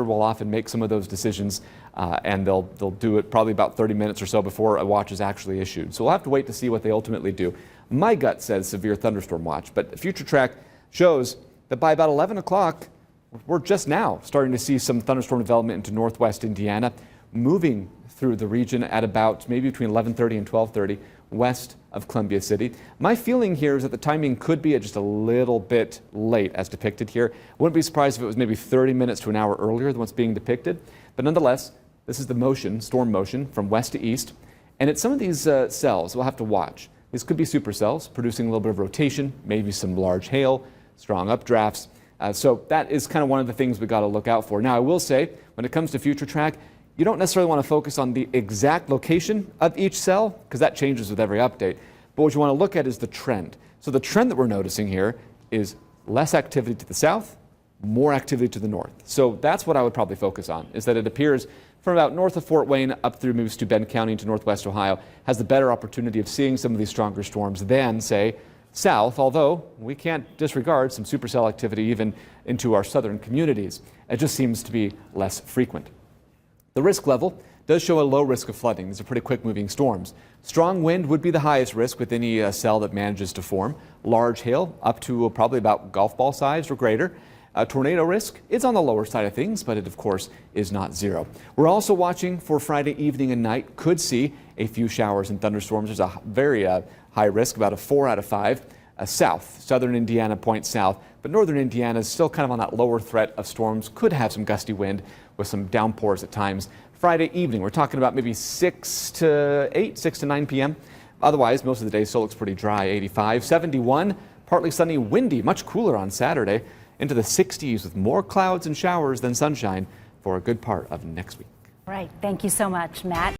will often make some of those decisions, and they'll do it probably about 30 minutes or so before a watch is actually issued. So we'll have to wait to see what they ultimately do. My gut says severe thunderstorm watch, but Future Track shows that by about 11 o'clock, we're just now starting to see some thunderstorm development into northwest Indiana, moving through the region at about maybe between 11:30 and 12:30 west of Columbia City. My feeling here is that the timing could be just a little bit late as depicted here. I wouldn't be surprised if it was maybe 30 minutes to an hour earlier than what's being depicted. But nonetheless, this is the motion, storm motion from west to east. And it's some of these cells we'll have to watch. These could be supercells producing a little bit of rotation, maybe some large hail, strong updrafts. So that is kind of one of the things we got to look out for. Now, I will say, when it comes to Future Track, you don't necessarily want to focus on the exact location of each cell, because that changes with every update. But what you want to look at is the trend. So the trend that we're noticing here is less activity to the south, more activity to the north. So that's what I would probably focus on, is that it appears from about north of Fort Wayne up through moves to Bend County into northwest Ohio has the better opportunity of seeing some of these stronger storms than, say, south, although we can't disregard some supercell activity even into our southern communities. It just seems to be less frequent. The risk level does show a low risk of flooding. These are pretty quick moving storms. Strong wind would be the highest risk with any cell that manages to form. Large hail up to probably about golf ball size or greater. Tornado risk is on the lower side of things, but it of course is not zero. We're also watching for Friday evening and night. Could see a few showers and thunderstorms. There's a very high risk, about a 4 out of 5. South, southern Indiana points south, but northern Indiana is still kind of on that lower threat of storms. Could have some gusty wind with some downpours at times. Friday evening, we're talking about maybe 6 to 9 p.m. Otherwise, most of the day still looks pretty dry. 85, 71, partly sunny, windy, much cooler on Saturday, into the 60s with more clouds and showers than sunshine for a good part of next week. Right. Thank you so much, Matt.